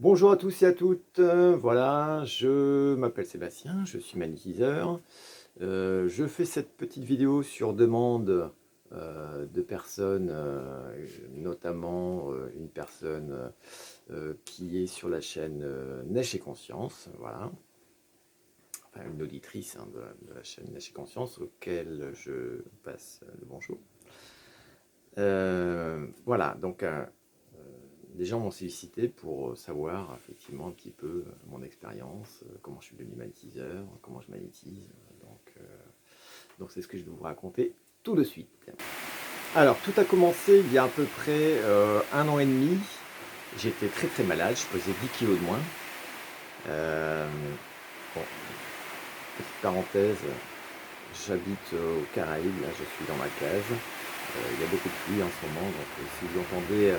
Bonjour à tous et à toutes, voilà, je m'appelle Sébastien, je suis magnétiseur. Je fais cette petite vidéo sur demande de personnes, notamment une personne qui est sur la chaîne Neige et Conscience, voilà, enfin une auditrice hein, de la chaîne Neige et Conscience, auquel je passe le bonjour. Voilà, donc des gens m'ont sollicité pour savoir effectivement un petit peu mon expérience, comment je suis devenu magnétiseur, comment je magnétise. Donc c'est ce que je vais vous raconter tout de suite. Alors tout a commencé il y a à peu près 1 an et demi. J'étais très très malade, je pesais 10 kilos de moins. Euh, bon, petite parenthèse, j'habite aux Caraïbes, là je suis dans ma case. Il y a beaucoup de pluie en ce moment, donc si vous entendez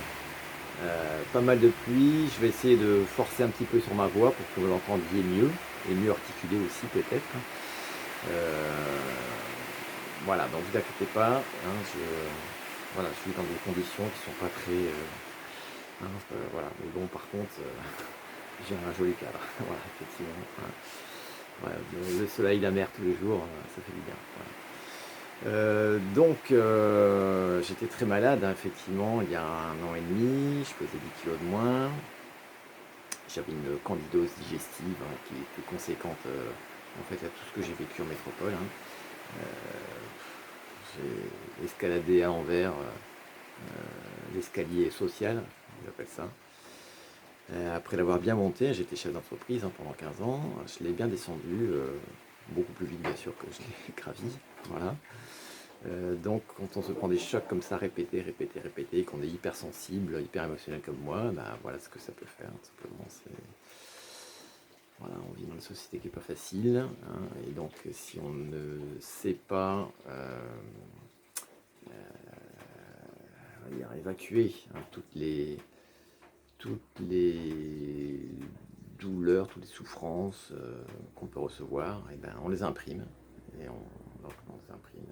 pas mal de pluie, je vais essayer de forcer un petit peu sur ma voix pour que vous l'entendiez mieux, et mieux articuler aussi peut-être. Euh, voilà, donc vous inquiétez pas, hein, voilà, je suis dans des conditions qui sont pas très... voilà, mais bon par contre, j'ai un joli cadre, voilà, effectivement. Hein. Voilà, le soleil, la mer tous les jours, ça fait du bien. Voilà. J'étais très malade, hein, effectivement, il y a 1 an et demi, je pesais 10 kilos de moins. J'avais une candidose digestive hein, qui était conséquente en fait à tout ce que j'ai vécu en métropole. Hein. J'ai escaladé à Anvers l'escalier social, j'appelle ça. Après l'avoir bien monté, j'étais chef d'entreprise hein, pendant 15 ans, je l'ai bien descendu, beaucoup plus vite bien sûr que je l'ai gravi. Voilà. Donc quand on se prend des chocs comme ça, répétés, répétés, répétés, qu'on est hypersensible, hyper émotionnel comme moi, ben, voilà ce que ça peut faire, tout simplement. Voilà, on vit dans une société qui n'est pas facile, hein, et donc si on ne sait pas évacuer hein, toutes les douleurs, toutes les souffrances qu'on peut recevoir, et ben, on les imprime, et donc on les imprime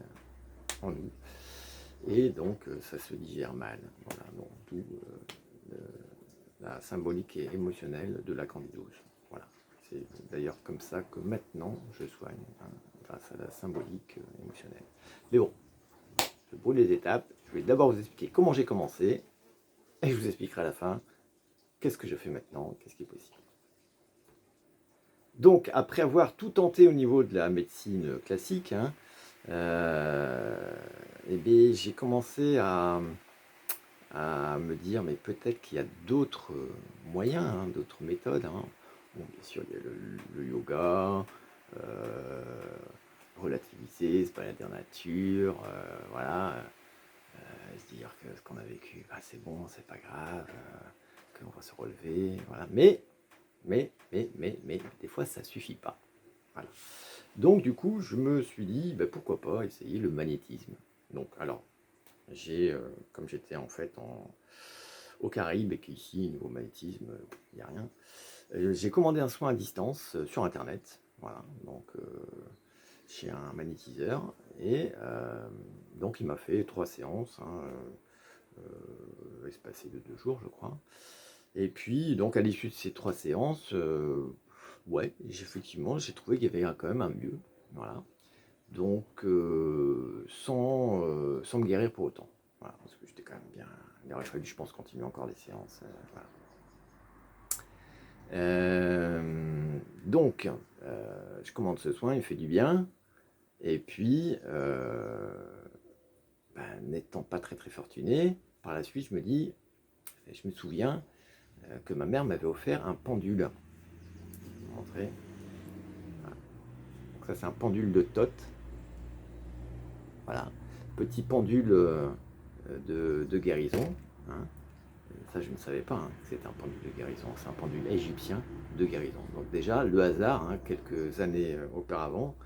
en nous, et donc ça se digère mal. Voilà, donc tout la symbolique et émotionnelle de la candidose. Voilà. C'est d'ailleurs comme ça que maintenant je soigne, hein, grâce à la symbolique émotionnelle. Mais bon, je brûle les étapes. Je vais d'abord vous expliquer comment j'ai commencé, et je vous expliquerai à la fin qu'est-ce que je fais maintenant, qu'est-ce qui est possible. Donc, après avoir tout tenté au niveau de la médecine classique, hein, eh bien, j'ai commencé à me dire, mais peut-être qu'il y a d'autres moyens, hein, d'autres méthodes. Hein. Bon, bien sûr, il y a le yoga, euh, relativiser, se balader en nature, voilà, se dire que ce qu'on a vécu, bah, c'est bon, c'est pas grave, qu'on va se relever, voilà. Mais, des fois, ça suffit pas. Voilà. Donc, du coup, je me suis dit, bah, pourquoi pas essayer le magnétisme. Donc, alors, comme j'étais en fait aux Caraïbes et qu'ici, niveau magnétisme, il n'y a rien, j'ai commandé un soin à distance sur Internet, voilà, donc chez un magnétiseur, et donc il m'a fait 3 séances, hein, espacées de 2 jours, je crois. Et puis, donc à l'issue de ces 3 séances, ouais, effectivement, j'ai trouvé qu'il y avait quand même un mieux, voilà. Donc, sans me guérir pour autant. Voilà, parce que j'étais quand même bien. Il aurait fallu, je pense, continuer encore les séances. Voilà. Donc, je commande ce soin, il fait du bien. Et puis, ben, n'étant pas très très fortuné, par la suite, je me souviens que ma mère m'avait offert un pendule. Je vais vous montrer. Voilà. Donc ça, c'est un pendule de Tot. Voilà. Petit pendule de guérison. Hein. Ça, je ne savais pas hein, que c'était un pendule de guérison. C'est un pendule égyptien de guérison. Donc déjà, le hasard, hein, quelques années auparavant,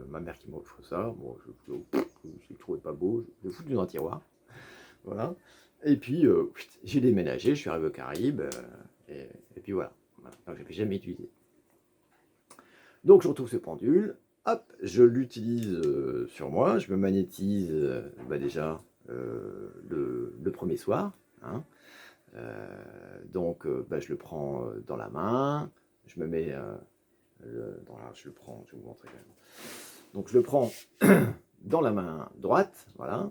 ma mère qui m'offre ça, bon, je le trouvais pas beau, je l'ai foutu dans un tiroir. Voilà. Et puis, j'ai déménagé, je suis arrivé aux Caraïbes, et puis voilà. Voilà. Donc, je n'avais jamais utilisé. Donc, je retrouve ce pendule, hop, je l'utilise sur moi, je me magnétise bah déjà le premier soir, hein, Donc, je le prends dans la main, je me mets je le prends, je vais vous montrer quand même. Donc, je le prends dans la main droite, voilà.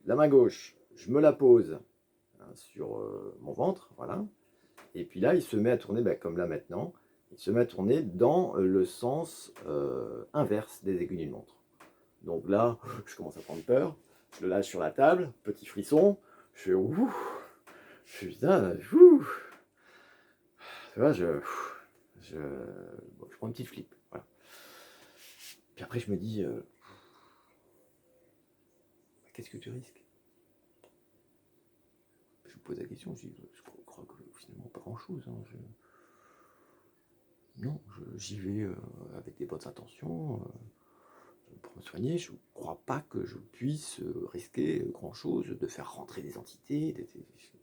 La main gauche, je me la pose sur mon ventre, voilà. Et puis là, il se met à tourner, comme là maintenant, il se met à tourner dans le sens inverse des aiguilles d'une montre. Donc là, je commence à prendre peur, je le lâche sur la table, petit frisson, je fais ouh, je fais putain, ouh, tu vois, je prends une petite flip, voilà. Puis après, je me dis, qu'est-ce que tu risques? Je me pose la question, je crois que finalement pas grand-chose. Hein, non, j'y vais avec des bonnes intentions pour me soigner. Je ne crois pas que je puisse risquer grand-chose de faire rentrer des entités.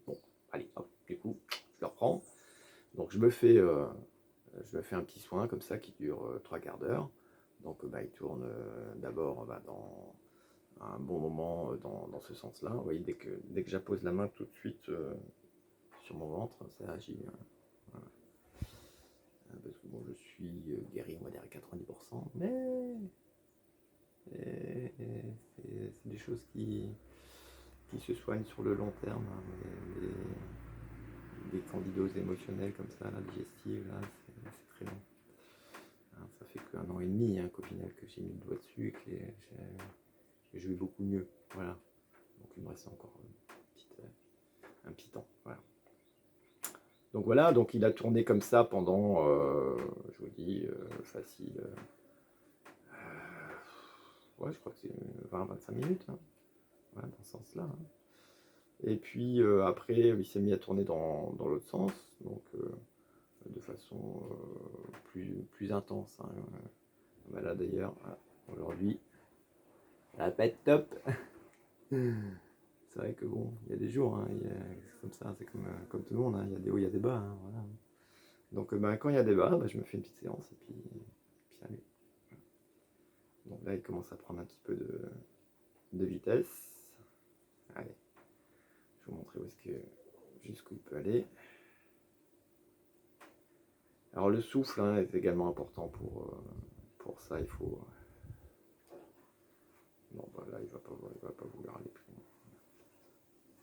Bon, allez, hop, du coup, je le reprends. Donc je me fais un petit soin comme ça qui dure 3/4 d'heure. Donc il tourne d'abord dans un bon moment dans ce sens-là. Vous voyez, dès que j'appose la main tout de suite sur mon ventre, ça agit. Voilà. Parce que bon, je suis guéri, on va dire à 90%, mais c'est des choses qui se soignent sur le long terme. Hein, des candidoses émotionnelles comme ça, la digestive, là, c'est très long. Hein, ça fait qu'1 an et demi qu'au final que j'ai mis le doigt dessus et que je vais beaucoup mieux. Voilà. Donc il me reste encore un petit temps. Voilà. Donc voilà, donc il a tourné comme ça pendant, je vous dis, facile. Ouais, je crois que c'est 20-25 minutes. Hein. Voilà, dans ce sens-là. Hein. Et puis après, il s'est mis à tourner dans l'autre sens, donc de façon plus intense. Hein. Là d'ailleurs, aujourd'hui, ça va pas être top. C'est vrai que bon, il y a des jours, hein, c'est comme ça, c'est comme tout le monde, hein, il y a des hauts, il y a des bas. Hein, voilà. Donc quand il y a des bas, je me fais une petite séance et puis allez. Donc là, il commence à prendre un petit peu de vitesse. Allez, je vais vous montrer jusqu'où il peut aller. Alors le souffle est également important pour ça. Il faut. Non, là, il va pas vouloir aller plus loin.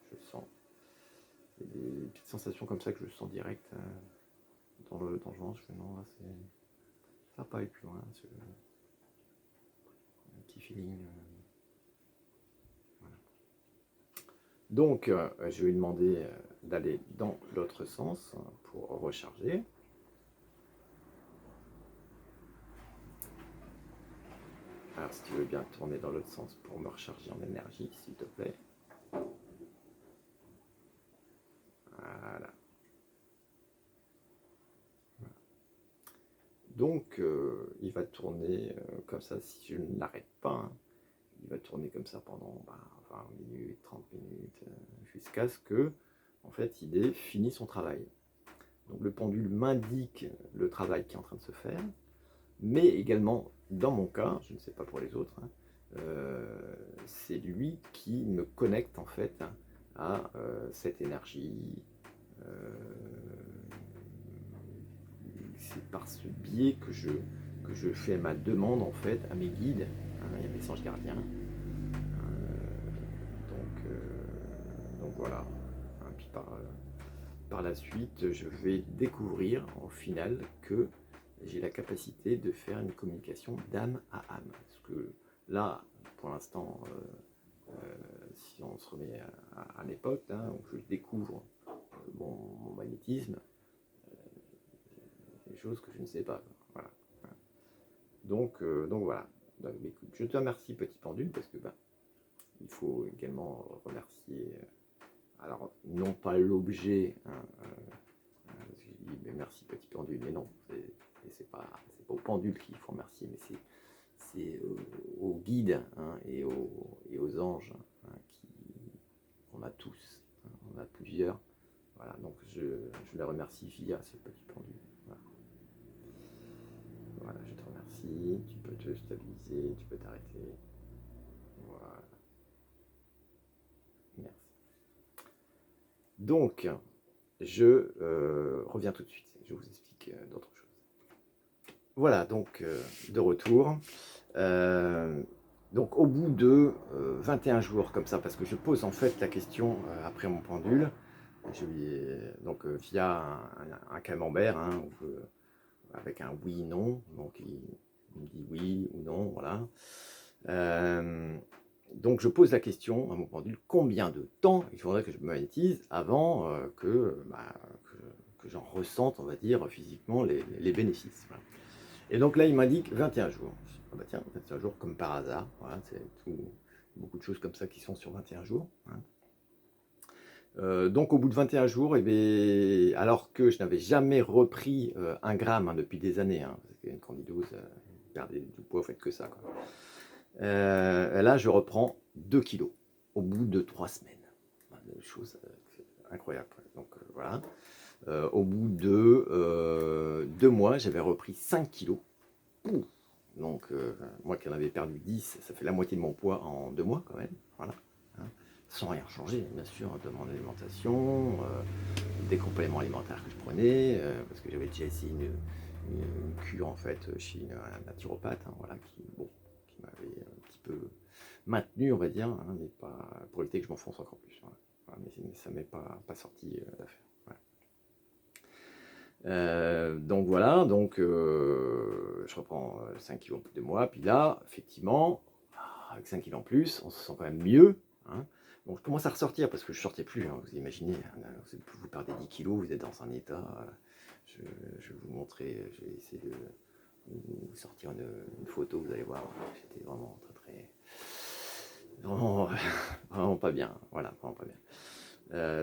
Je le sens. Il y a des petites sensations comme ça que je sens direct dans le ventre. Je fais non, là, ça va pas aller plus loin. C'est un petit feeling. Voilà. Donc, je vais lui demander d'aller dans l'autre sens pour recharger. Alors, si tu veux bien tourner dans l'autre sens pour me recharger en énergie, s'il te plaît. Voilà. Donc, il va tourner comme ça si je ne l'arrête pas. Hein. Il va tourner comme ça pendant 20 minutes, 30 minutes, jusqu'à ce que, en fait, il ait fini son travail. Donc, le pendule m'indique le travail qui est en train de se faire, mais également, dans mon cas, je ne sais pas pour les autres, hein, c'est lui qui me connecte, en fait, à cette énergie. C'est par ce biais que je fais ma demande en fait à mes guides, hein, et à mes anges gardiens. Donc voilà. Hein, puis par la suite, je vais découvrir en final que j'ai la capacité de faire une communication d'âme à âme. Parce que là, pour l'instant, si on se remet à l'époque, hein, où je découvre mon magnétisme, des choses que je ne sais pas. Voilà. Donc voilà. Donc, écoute, je te remercie petit pendule parce que il faut également remercier, alors non pas l'objet, hein, je dis mais merci petit pendule, mais non, c'est pas au pendule qu'il faut remercier, mais c'est aux guides, hein, et aux anges, hein, qu'on a tous, hein, on a plusieurs. Voilà, donc je les remercie via ce petit pendule. Voilà, je te remercie. Tu peux te stabiliser, tu peux t'arrêter. Voilà. Merci. Donc, je reviens tout de suite. Je vous explique d'autres choses. Voilà, donc de retour. Donc au bout de 21 jours comme ça, parce que je pose en fait la question après mon pendule, donc via un camembert, hein, avec un oui/non, donc il me dit oui ou non, voilà. Donc je pose la question à mon pendule, combien de temps il faudrait que je me magnétise avant que j'en ressente, on va dire, physiquement les bénéfices. Voilà. Et donc là, il m'indique 21 jours. Je dis, ah bah tiens, 21 jours comme par hasard. Voilà, c'est beaucoup de choses comme ça qui sont sur 21 jours. Hein. Donc au bout de 21 jours, alors que je n'avais jamais repris 1 gramme depuis des années, hein, parce qu'une candidose, perdait du poids, faites que ça. Quoi. Là, je reprends 2 kilos au bout de 3 semaines. Une chose incroyable. Donc voilà. Au bout de 2 mois, j'avais repris 5 kilos. Ouh. Donc moi qui en avais perdu 10, ça fait la moitié de mon poids en 2 mois quand même. Voilà. Hein. Sans rien changer, bien sûr, de mon alimentation, des compléments alimentaires que je prenais, parce que j'avais déjà essayé une cure en fait chez un naturopathe, hein, voilà, qui m'avait un petit peu maintenu, on va dire, hein, mais pas pour éviter que je m'enfonce encore plus. Voilà. Voilà, mais ça ne m'est pas sorti d'affaire. Donc voilà, donc je reprends 5 kilos en plus de moi, puis là, effectivement, avec 5 kilos en plus, on se sent quand même mieux. Hein. Donc je commence à ressortir parce que je ne sortais plus, hein, vous imaginez, vous perdez 10 kilos, vous êtes dans un état, je vais vous montrer, je vais essayer de vous sortir une photo, vous allez voir, j'étais vraiment vraiment, vraiment pas bien, voilà, vraiment pas bien.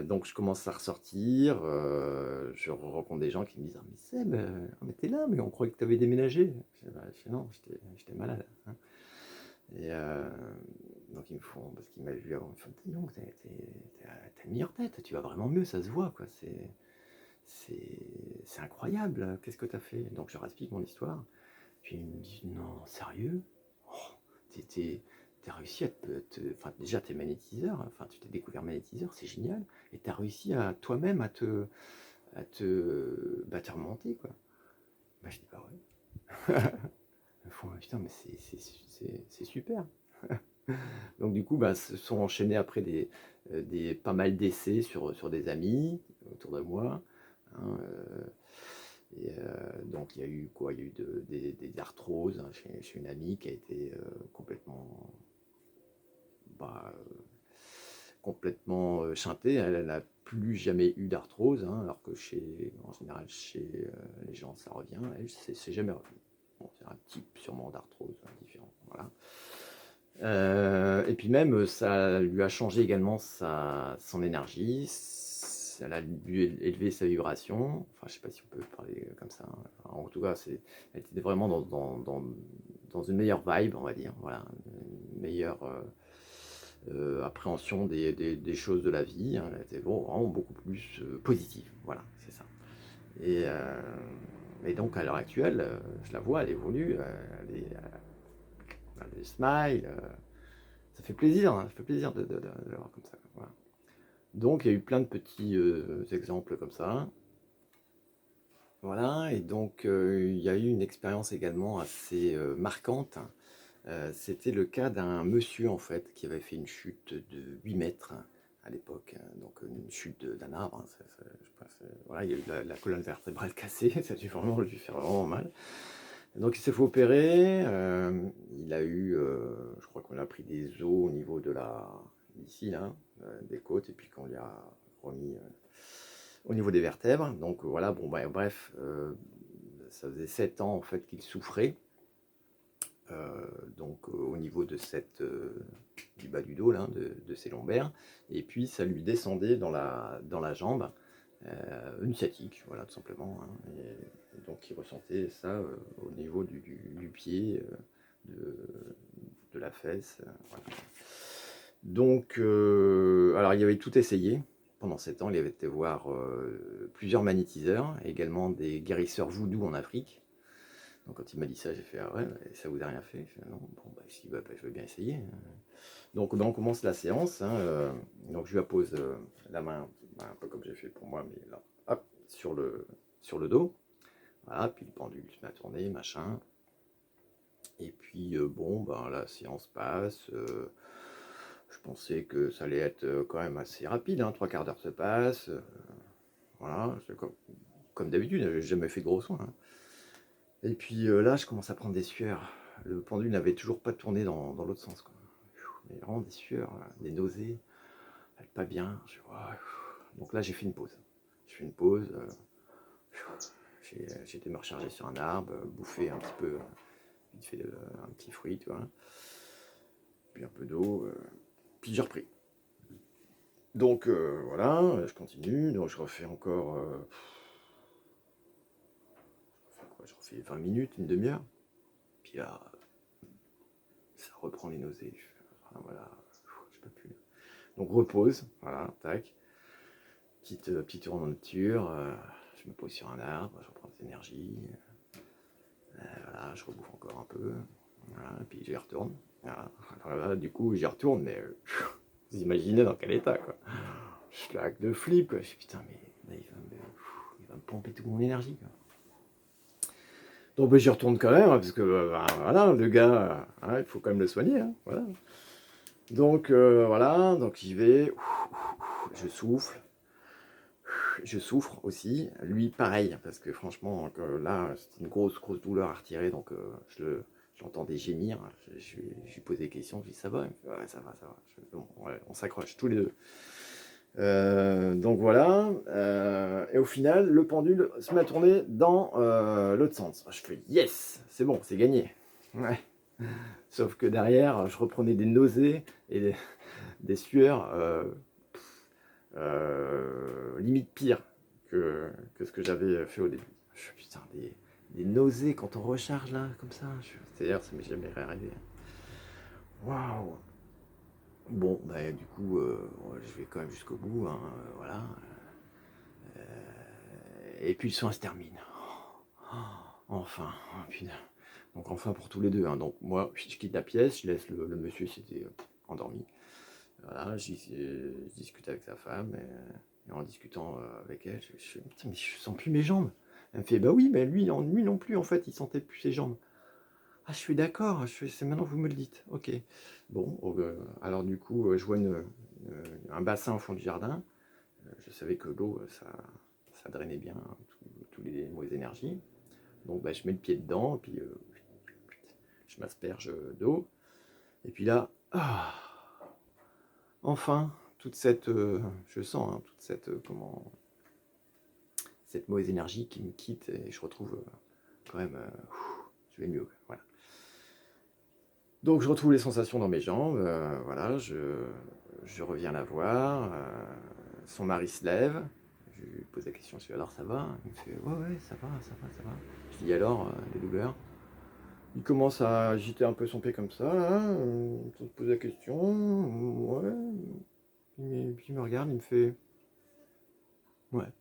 Donc je commence à ressortir, je rencontre des gens qui me disent ah, mais Seb, on était là, mais on croyait que tu avais déménagé. Je dis, non, j'étais malade. Hein. Et donc ils me font, parce qu'ils m'avaient vu avant, ils me font dis donc, t'as une meilleure tête, tu vas vraiment mieux, ça se voit, quoi. C'est incroyable, qu'est-ce que t'as fait? Donc je leur explique mon histoire. Puis ils me disent non, sérieux? Oh, t'as réussi à enfin déjà t'es magnétiseur, enfin tu t'es découvert magnétiseur, c'est génial, et t'as réussi à toi-même te remonter quoi. Bah je dis bah ouais. Ils font, putain mais c'est super. Donc du coup bah se sont enchaînés après des pas mal d'essais sur des amis autour de moi. Hein, et donc il y a eu quoi? Il y a eu des arthroses hein, chez une amie qui a été bah, complètement chintée. Elle n'a plus jamais eu d'arthrose, hein, alors que en général chez les gens ça revient. Elle, c'est jamais revenu. Bon, c'est un type sûrement d'arthrose différent. Voilà. Et puis même, ça lui a changé également son énergie, ça a dû élever sa vibration, enfin je sais pas si on peut parler comme ça, hein. Enfin, en tout cas elle était vraiment dans une meilleure vibe, on va dire, voilà, une meilleure appréhension des choses de la vie, hein. Elle était vraiment beaucoup plus positive, voilà, c'est ça. Et donc à l'heure actuelle, je la vois, elle évolue, elle a des smiles, ça fait plaisir, hein, ça fait plaisir de la voir comme ça. Voilà. Donc il y a eu plein de petits exemples comme ça. Voilà, et donc il y a eu une expérience également assez marquante. C'était le cas d'un monsieur en fait qui avait fait une chute de 8 mètres à l'époque, donc une chute d'un arbre. Hein, voilà, il y a eu la colonne vertébrale cassée, ça a dû vraiment lui faire vraiment mal. Donc il s'est fait opérer, il a eu, je crois qu'on a pris des os au niveau ici, là, des côtes, et puis qu'on lui a remis au niveau des vertèbres. Donc voilà, bon, bah, bref, ça faisait 7 ans en fait qu'il souffrait. Donc au niveau du bas du dos, là, de ses lombaires, et puis ça lui descendait dans la jambe, une sciatique, voilà, tout simplement. Hein, et donc il ressentait ça au niveau du pied, de la fesse. Voilà. Donc, alors il avait tout essayé. Pendant 7 ans, il avait été voir plusieurs magnétiseurs, également des guérisseurs voodoo en Afrique. Donc quand il m'a dit ça, j'ai fait ah ouais, ça vous a rien fait? Je fais, non, bon bah, je vais bien essayer. Donc on commence la séance. Hein, donc je lui pose la main un peu comme j'ai fait pour moi, mais là, hop, sur le dos. Voilà, puis le pendule se met à tourner, machin. Et puis, bon, ben, la séance passe. Je pensais que ça allait être quand même assez rapide, hein, 3 quarts d'heure se passent. Voilà, c'est comme d'habitude, j'ai jamais fait de gros soins, hein. Et puis là, je commence à prendre des sueurs. Le pendule n'avait toujours pas tourné dans l'autre sens, quoi. Mais vraiment des sueurs, là, des nausées, pas bien. Donc là, j'ai fait une pause. Je fais une pause. J'ai été me recharger sur un arbre, bouffer un petit peu, vite fait un petit fruit, tu vois. Puis un peu d'eau. Puis j'ai repris. Donc voilà, je continue. Donc je refais encore. Je refais 20 minutes, une demi-heure. Puis là, ça reprend les nausées. Voilà, je peux plus. Donc repose, voilà, tac. Petite tour en nature. Je me pose sur un arbre, je reprends des énergies. Voilà, je rebouffe encore un peu. Voilà, puis j'y retourne. Voilà, du coup, j'y retourne, mais vous imaginez dans quel état, quoi. Je claque de flip, quoi. Je dis putain, mais là, il va me pomper toute mon énergie, quoi. Donc ben, j'y retourne quand même, hein, parce que voilà, le gars, hein, il faut quand même le soigner, hein, voilà. Donc voilà, donc j'y vais, je souffle, je souffre aussi. Lui, pareil, parce que franchement, là, c'est une grosse douleur à retirer, donc j'entendais gémir. Je lui posais des questions, je lui dis ça va, il me fait, ouais, ça va, ça va. Bon, ouais, on s'accroche tous les deux. Donc voilà, et au final, le pendule se met à tourner dans l'autre sens. Je fais yes, c'est bon, c'est gagné. Ouais. Sauf que derrière, je reprenais des nausées et des sueurs limite pire que ce que j'avais fait au début. Je fais putain, des nausées quand on recharge là, comme ça. C'est-à-dire, ça m'est jamais arrivé. Waouh! Bon, bah, du coup, je vais quand même jusqu'au bout, hein, voilà. Et puis le soin se termine. Enfin, oh, putain. Donc enfin pour tous les deux, hein. Donc moi, je quitte la pièce, je laisse le monsieur, s'était endormi. Voilà, je discute avec sa femme, et en discutant avec elle, je fais, putain, mais je sens plus mes jambes. Elle me fait, bah oui, mais lui non plus, en fait, il sentait plus ses jambes. Ah, je suis d'accord, c'est maintenant que vous me le dites. Ok. Bon, alors du coup, je vois un bassin au fond du jardin. Je savais que l'eau, ça drainait bien, hein, toutes les mauvaises énergies. Donc bah, je mets le pied dedans, et puis je m'asperge d'eau. Et puis là, enfin, toute cette, je sens, hein, toute cette, cette mauvaise énergie qui me quitte, et je retrouve quand même, je vais mieux, voilà. Donc je retrouve les sensations dans mes jambes, voilà, je reviens la voir, son mari se lève, je lui pose la question, je lui dis alors ça va? Il me fait ouais, ça va, ça va, ça va. Je dis alors, les douleurs? Il commence à agiter un peu son pied comme ça, là, sans se poser la question, ouais. Puis il me regarde, il me fait ouais,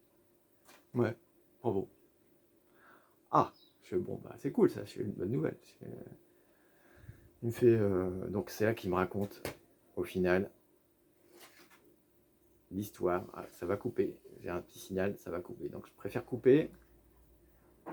ouais, bravo. Ah, je fais bon, bah c'est cool ça, c'est une bonne nouvelle. Il me fait, donc c'est là qu'il me raconte, au final, l'histoire. Ah, ça va couper, j'ai un petit signal, ça va couper. Donc je préfère couper.